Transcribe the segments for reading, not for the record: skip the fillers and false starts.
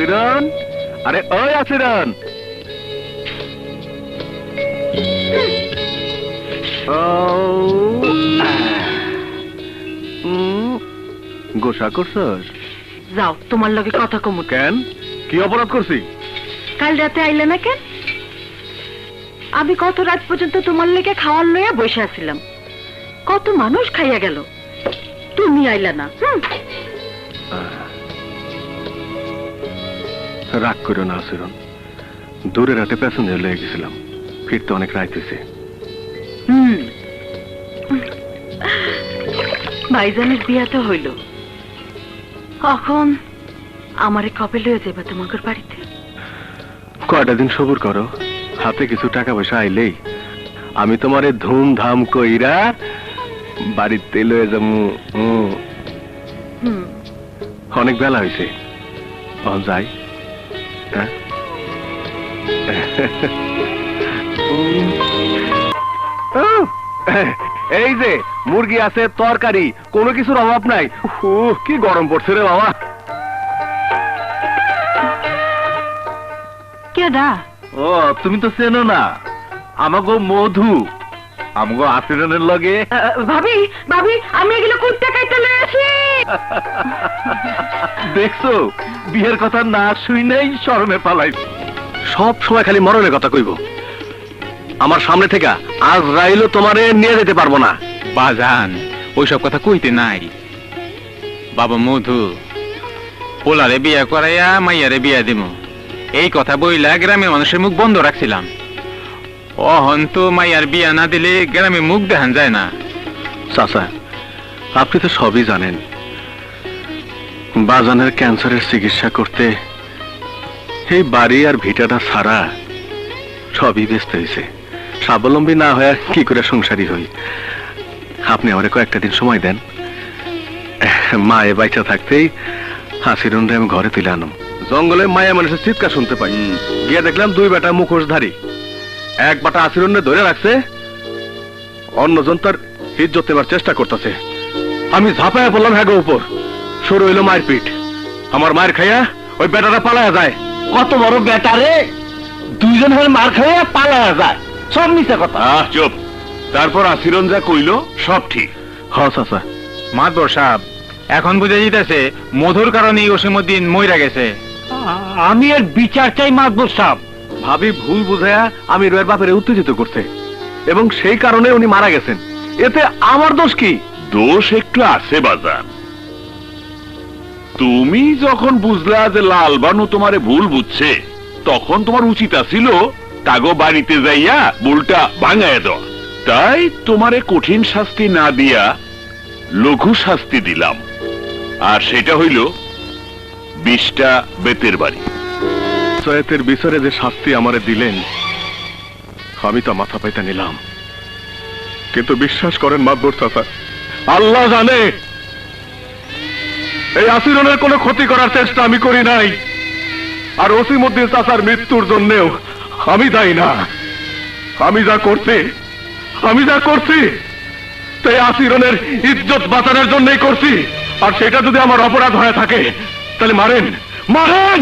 আসিরন, আরে ওই আসিরন। গোসা করছস? যাও, তোমার লগে কথা কমু। কেন, কি অপরাধ করছি? কাল রাতে আইলে না কেন? আমি কত রাত পর্যন্ত তোমার লেগে খাওয়ার লইয়া বসে আছিলাম, কত মানুষ খাইয়া গেল, তুমি আইলা না। রাগ করো না আসিরন, দূরে রাতে প্যাসেঞ্জার লয়ে গেছিলাম, ফিরতে অনেক রাত হয়েছে। ভাইজানের বিয়া তো হইল, এখন আমারে কবে লয়ে যাবে তোমাদের বাড়িতে? কয়টা দিন সবুর করো, হাতে কিছু টাকা পয়সা আইলেই আমি তোমারে ধুমধাম কইরা বাড়িতে লয়ে যাবো। অনেক বেলা হয়েছে, যাই। এই যে মুরগি আছে, তরকারি, কোনো কিছুর অভাব নাই। কি গরম পড়ছে রে বাবা। কেডা? ও, তুমি তো চেনো না, আমাগো মধু, আমাগো আসিরনের লগে। ভাবি, ভাবি, আমি এগুলো কুত্তে কাইতে লয়ে আসি। দেখছো, বিয়ের কথা না শুই নাই শরমে পালাই। সব সময় খালি মরণের কথা কইব। আমার সামনে থেকে আজ রাইলো তোমারে নিয়ে যেতে পারবো না। বাজান, ওইসব কথা কইতে নাই। বাবা মধু, পোলারে বিয়া করাইয়া মাইয়ারে বিয়া দিমু, এই কথা বইলা গ্রামের মানুষের মুখ বন্ধ রাখছিলাম। অহন তো মাইয়ার বিয়া না দিলে গ্রামে মুখ দেখান যায় না। চাচা, আপনি তো সবই জানেন, বাজানের ক্যান্সারের চিকিৎসা করতে এই বাড়ি আর ভিটাটা ছাড়া সবই ব্যস্ত হয়েছে। স্বাবলম্বী না হয়ে কি করে সংসারী হই। আপনি আমারে কয়েকটা দিন সময় দেন। মায়ে বাইচা থাকতেই হাসিরুনরে আমি ঘরে তুলে আনো। জঙ্গলে মায়া মানুষের চিৎকার শুনতে পাই, গিয়ে দেখলাম দুই বেটা মুখোশধারী, এক বেটা হাসিরুনরে ধরে রাখছে, অন্যজন তার ইজ্জত নেবার চেষ্টা করতেছে। আমি ঝাঁপায়া পড়লাম হ্যাগো উপর, শুরু হইল মায়ের পিঠ। আমার মায়ের খাইয়া ওই বেটাটা পালায়া যায়। কত বড় বেটারে, দুইজন হয়ে মার খাইয়া পালায়া যায়, সব মিথ্যা কথা। চুপ। তারপর আসিরন যা কইল সব ঠিক। হ চাচা। মাতবর সাহেব, এখন বুঝে যেতেছে মধুর কারণে ওসীমউদ্দিন মইরা গেছে। আমি এর বিচার চাই মাতবর সাহেব। ভাবি ভুল বুঝায়া আমি রয়ের বাপের উত্তেজিত করছে, এবং সেই কারণে উনি মারা গেছেন। এতে আমার দোষ কি? দোষ একটু আছে বাজান। তুমি যখন বুঝলা যে লালবানু তোমারে ভুল বুঝছে, তখন তোমার উচিত ছিল তাগো বাড়িতে যাইয়া ভুলটা ভাঙায় দাও। তাই তোমারে কঠিন শাস্তি না দিয়া লঘু শাস্তি দিলাম, আর সেটা হইল 20টা বেতের বাড়ি। সৈয়দের বিচারে যে শাস্তি আমারে দিলেন, আমি তা মাথা পাইতে নিলাম। কিন্তু বিশ্বাস করেন মাতবর চাচা, আল্লাহ জানে এই আসিরনের কোনো ক্ষতি করার চেষ্টা আমি করি নাই, আর ওসীমউদ্দিন চাচার মৃত্যুর জন্যেও আমি দায়ী না। আমি যা করছি তাই আসিরনের ইজ্জত বাঁচানোর জন্যই করছি। আর সেটা যদি আমার অপরাধ হয়ে থাকে, তাহলে মারেন মারেন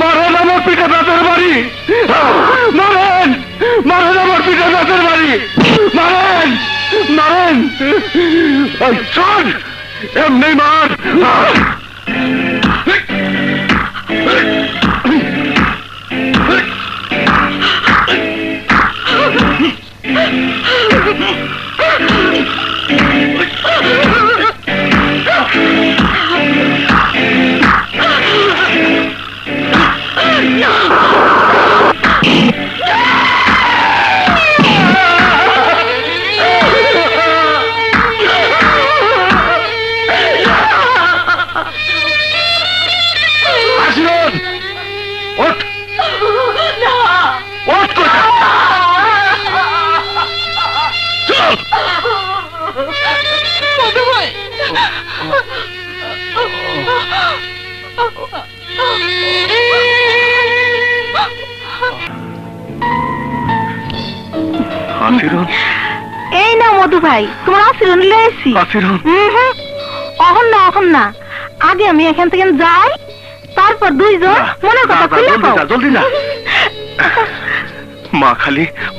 মারেন আমার পিঠে নাচের বাড়ি, মারেন মারেন আমার পিঠে নাচের বাড়ি, মারেন মারেন। শোন, এমনি মার। আসিরন, এই না মধু ভাই, তোমার আসিরন লয়েছি। আসিরন, অহন না, অহন না, আগে আমি এখান থেকে যাই, তারপর দুইজন মনের কথা খুলে কও। জলদি না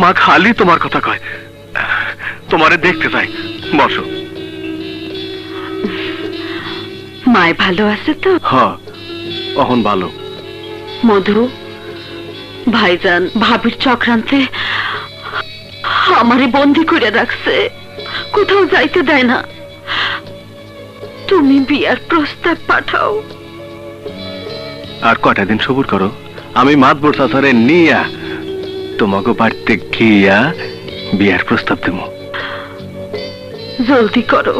মা খালি তোমার কথা কয়, তোমারে দেখতে চাই, বসো। মায় ভালো আছে তো? হ, অহন ভালো। মধু, ভাইজান ভাবির চক্রান্তে আমারে বন্দি করে রাখছে, কোথাও যাইতে দেয় না। তুমি বিয়ার প্রস্তাব পাঠাও। আর কটা দিন সবুর করো, আমি মাতবর চাচারে নিয়া তোমাকে বাড়িতে গিয়া বিয়ার প্রস্তাব দেব। জলদি করো,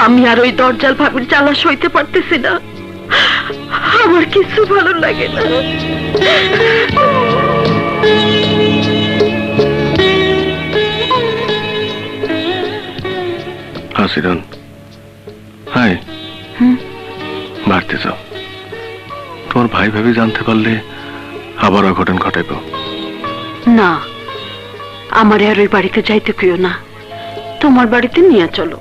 আমি আর ওই দরজাল ভাবির জ্বালা সইতে পারতেছি না, আমার কিছু ভালো লাগে না। হাসিরন, হাই, হুম? বাড়তে যাও। তোমার ভাই ভাবি জানতে পারলে আবার অঘটন ঘটাইব। না, আমার আর ওই বাড়িতে যাইতে কইও না, তোমার বাড়িতে নিয়ে চলো।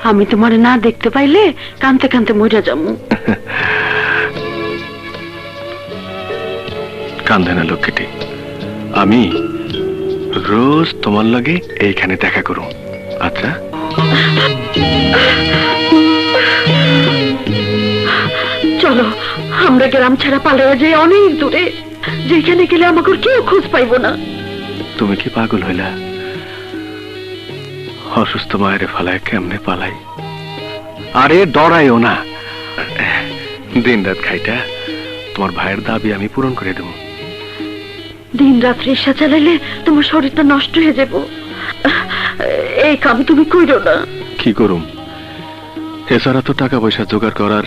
আমি তোমার না দেখতে পাইলে কানতে কানতে মরে যাবো। কান্দে না লক্ষ্মীটি, আমি রোজ তোমার লাগে এইখানে দেখা করো। আচ্ছা, চলো আমরা গ্রাম ছাড়া পালিয়ে যাই অনেক দূরে, যেখানে গেলে আমাকে কেউ খোঁজ পাইবো না। তুমি কি পাগল হইলা? অসুস্থ মায়ের ফালায় কেমনে পালাই? আরে ডরাইও না, দিন রাত খাইটা তোমার ভাইয়ের দাবি আমি পূরণ করে দেব। দিন রাত রিক্সা চালাইলে তোমার শরীরটা নষ্ট হয়ে যাব, এই কাম তুমি কইরো না। কি করুম, এছাড়া তো টাকা পয়সা জোগাড় করার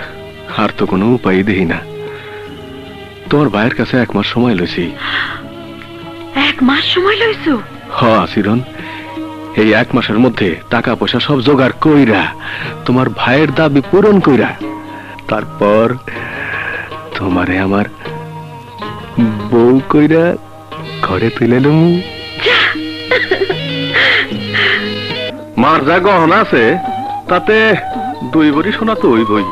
আর তো কোনো উপায় দেখি না। তোমার ভাইয়ের কাছে 1 মাস সময় লইছি। 1 মাস সময় লইছো? হ আসিরন, এই 1 মাসের মধ্যে টাকা পয়সা সব জোগাড় কইরা তোমার ভাইয়ের দাবি পূরণ কইরা তারপর তোমারে আমার বউ কইরা ঘরে তুলে লম। মার যা গহনা আছে তাতে 2 ভরি সোনা তো হইবই।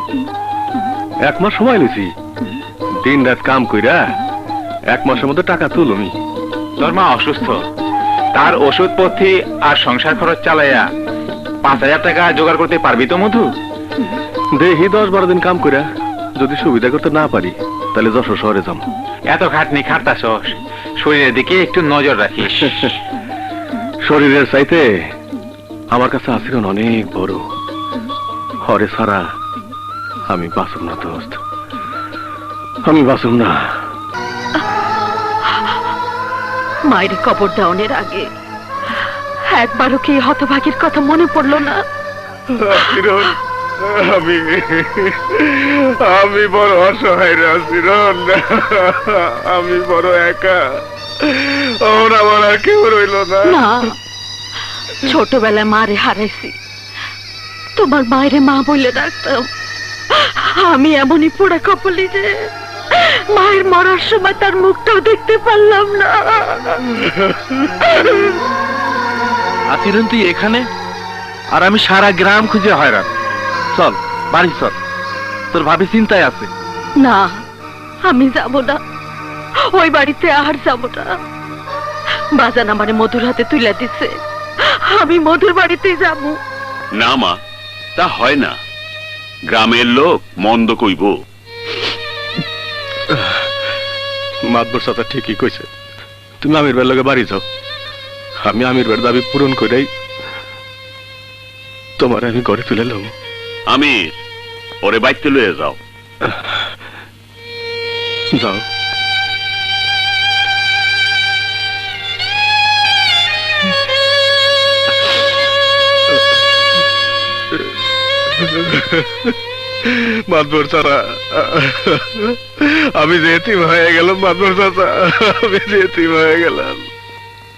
1 মাস সময় লইছি, দিন রাত কাম কইরা 1 মাসের মধ্যে টাকা তুলমি। তোর মা অসুস্থ, তার ওষুধপত্র আর সংসার খরচ চালাইয়া 5,000 টাকা জোগাড় করতে পারবি তো মধু? দেখি 10-12 দিন কাম কইরা যদি সুবিধা করতে না পারি তাহলে যশোর শহরে যাম। এত খাটনি খাটতাছস, শরীরের দিকে একটু নজর রাখিস। শরীরের চাইতে আমার কাছে আসিরন অনেক বড়, হরে সারা আমি বাঁচুম না দোস্ত, আমি বাঁচুম না। মায়ের কবর দাওনের আগে একবারও কি হতভাগীর কথা মনে পড়লো না? আমি বড় অসহায় আসিরন, আমি বড় একা, আমার আর কেউ রইল না। না, ছোটবেলায় মারে হারাইছি, তোমার মায়েরে মা বলে ডাকতাম। আমি এমনই পোড়া কপালি যে মায়ের মরার সময় তার মুখটাও দেখতে পারলাম না। আসিরন তুই এখানে, আর আমি সারা গ্রাম খুঁজে হয়রান। চল বাড়ি চল, তোর ভাবি চিন্তায় আছে। না, আমি যাব না, ওই বাড়িতে আর যাব না। বাজান আমারে মধুর হাতে তুলে দিছে, আমি মধুর বাড়িতে যাব। না মা, তা হয় না, গ্রামের লোক মন্দ কইব। মাতবর চাচা ঠিকই কইছে, তুমি আমির ভাইয়ের লগে বাড়ি যাও, আমি আমির ভাইয়ের দাবি পূরণ করেই তোমার আমি ঘরে তুলে লম। আমির, ওরে বাইতে লয়ে যাও। যাও। মাতবর চাচা, আমি যে এতিম হয়ে গেলাম, মাতবর চাচা, আমি যে এতিম হয়ে গেলাম।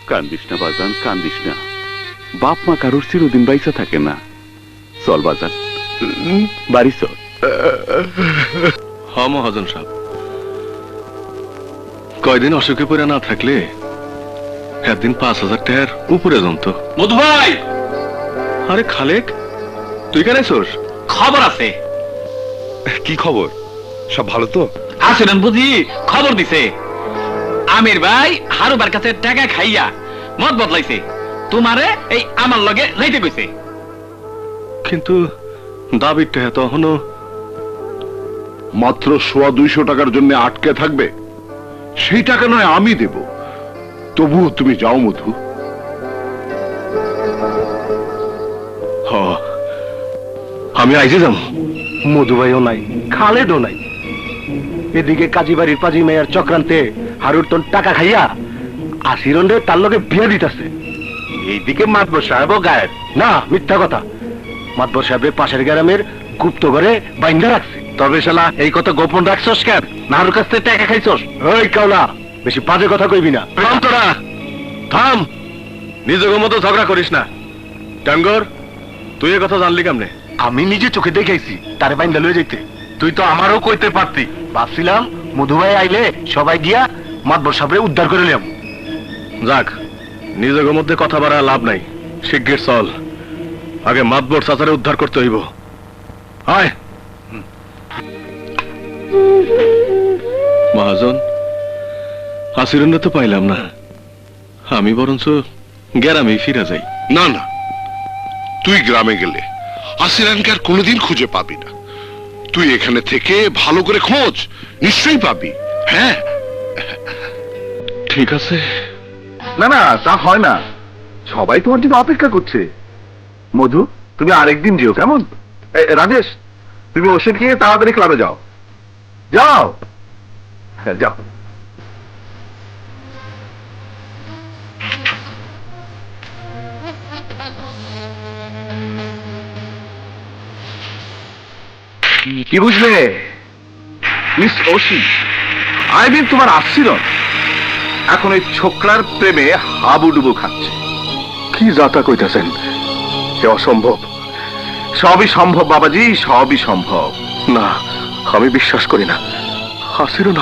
কান্দিস না বাজান, কান্দিস না, বাপ মা কারোর চিরদিন বাইসা থাকে না। চল বাজান, বাড়ি চল। হ মহাজন সাহেব, কয়দিন অসুখে পড়ে না থাকলে একদিন 5,000 টাকার উপরে জমতো। মধু ভাই, আরে খালেক, তুই কেন আইছস? খবর আছে। কি খবর? সব ভালো তো? আসলেন বুঝি খবর দিছে আমির ভাই হারুবার কাছে টাকা খাইয়া মত বদলাইছে, তোমারে এই আমার লগে যাইতে কইছে। কিন্তু দাবিটা তখনও মাত্র 200 টাকার জন্য আটকে থাকবে? সেই টাকা নয় আমি দেব, তবুও তুমি যাও মধু। হ আমি আইজে যাম। মধুভাইও নাই, খালেদও নাই। এদিকে কাজীবাড়ির পাজি মেয়ের চক্রান্তে হারুর তোর টাকা খাইয়া আসিরন্ডে তার লগে বিয়ে দিতেছে। এইদিকে মাতবর সাহেবও গায়েব। না, মিথ্যা কথা। মাতবর সাহেবের পাশের গ্রামের গুপ্ত ঘরে বাইন্দা রাখছে। তবে শালা এই কথা গোপন রাখছস কেন? নাহরুর কাছ থেকে টাকা খাইছস? ওই কাওলা, বেশি বাজে কথা কইবি না। থাম তোরা, থাম। নিজের মতো ঝগড়া করিস না। টাঙ্গর, তুই এ কথা জানলি কেমনে? আমি নিজে চোখে দেখাইছি তারে বাইন্দা লয়ে যাইতে। তুই তো আমারও কইতে পারতি। ভাবছিলাম মধুভাই আইলে সবাই গিয়া মাতবর সাহেবরে উদ্ধার করে নিলাম। যাক, নিজের মধ্যে কথা বাড়া লাভ নাই। শিগগির চল, আগে মাতবর চাচারে উদ্ধার করতে হইব। আয় মহাজন, আসিরুন্ডা তো পাইলাম না। আমি বরঞ্চ গ্রামে ফিরে যাই। না না, তুই গ্রামে গেলে আসিরানকে আর কোনোদিন খুঁজে পাবি না। তুই এখানে থেকে ভালো করে খোঁজ, নিশ্চয়ই পাবি। হ্যাঁ, ঠিক আছে। না না, তা হয় না। সবাই তোমার জন্য অপেক্ষা করছে। মধু, তুমি আরেকদিন যেও, কেমন? রাজেশ, তুমি ওষুধ খেয়ে তাড়াতাড়ি ক্লাবে যাও। যাও, হ্যাঁ যাও। কি বুঝলে মিস ওসি? আই মিন তোমার আশ্রিত এখন ওই ছোকরার প্রেমে হাবুডুবু খাচ্ছে। কি যাতা কইতাছেন? এ অসম্ভব। সবই সম্ভব বাবাজি, সবই সম্ভব। না, আমি বিশ্বাস করি না। হাসিরুন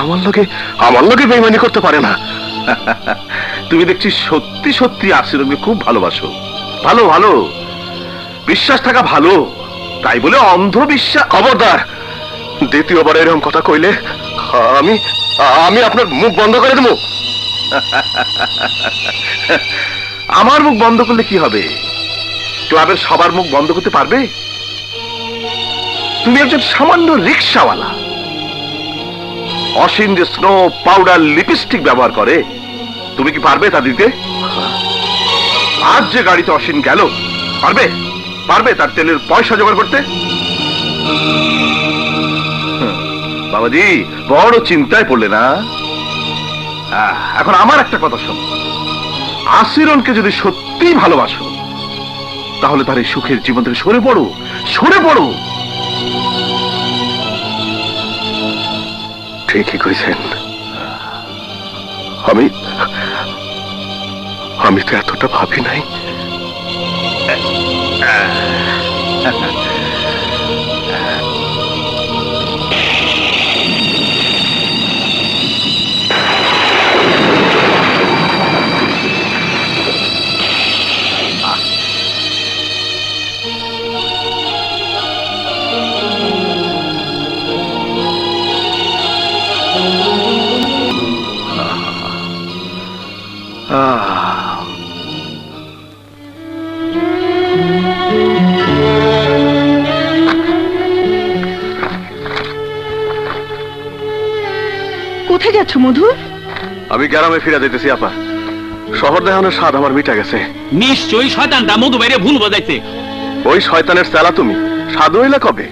আমার লগে বেইমানি করতে পারে না। তুমি দেখছি সত্যি সত্যি আশ্রিতকে খুব ভালোবাসো। ভালো ভালো, বিশ্বাস থাকা ভালো, তাই বলে অন্ধবিশ্বাস। খবরদার, দ্বিতীয়বার এরকম কথা কইলে আমি আমি আপনার মুখ বন্ধ করে দেবো। আমার মুখ বন্ধ করলে কি হবে? ক্লাবের সবার মুখ বন্ধ করতে পারবে? তুমি একজন সামান্য রিক্সাওয়ালা। অসীম যে স্নো পাউডার লিপস্টিক ব্যবহার করে, তুমি কি পারবে তা দিতে? আজ যে গাড়িতে অসীম গেল, পারবে পারবে তার তেলের পয়সা জোগাড় করতে? বাবাজি, বড় চিন্তায় পড়লে না? এখন আমার একটা কথা শোনো, আসিরনকে যদি সত্যি ভালোবাসো, তাহলে তার এই সুখের জীবন থেকে সরে পড়ো, সরে পড়ো। ঠিকই কইছেন। আমি তো এতটা ভাবি নাই। কোথায় যাচ্ছ মধু? আমি গ্রামে ফিরে যেতেছি আপা। শহর দেখানোর স্বাদ আমার মিটা গেছে। নিশ্চয়ই শয়তানটা মধু বাইরে ভুল বোঝাইছে। ওই শয়তানের চেলা তুমি, সাধু হইলে কবে?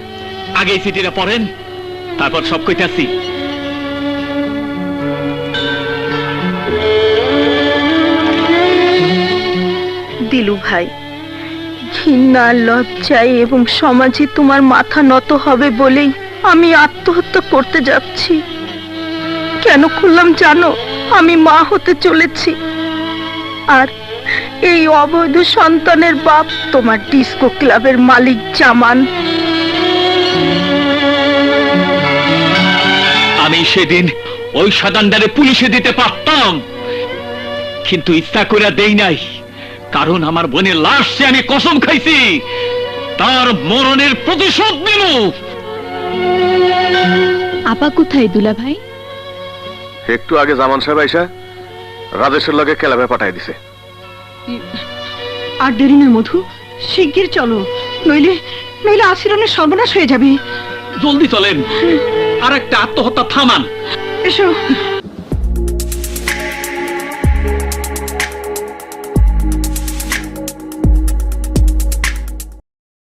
আগে এই চিঠিটা পড়েন, তারপর সব কইতাছি। দিলু ভাই, ঘৃণা, লজ্জায় এবং সমাজে তোমার মাথা নত হবে বলেই আমি আত্মহত্যা করতে যাচ্ছি। কেন করলাম জানো? আমি মা হতে চলেছি, আর এই অবৈধ সন্তানের বাপ তোমার ডিস্কো ক্লাবের মালিক জামান। আমি সেদিন ওই শয়তানটারে পুলিশে দিতে পারতাম, কিন্তু ইচ্ছা করে দেই নাই। কারণ আমার বোনের লাশ সে আমি কসম খাইছি, তার মরণের প্রতিশোধ নিব। আপা কোথায় দুলা ভাই? একটু আগে জামান সাহেব আইসা রাজেশের লগে ক্লাবে পাঠাই দিছে। আর দেরি নয় মধু, শিগগির চলো, নইলে নইলে আশিরনের সর্বনাশ হয়ে যাবে। জলদি চলেন, আর একটা আত্মহত্যা থামান। এসো।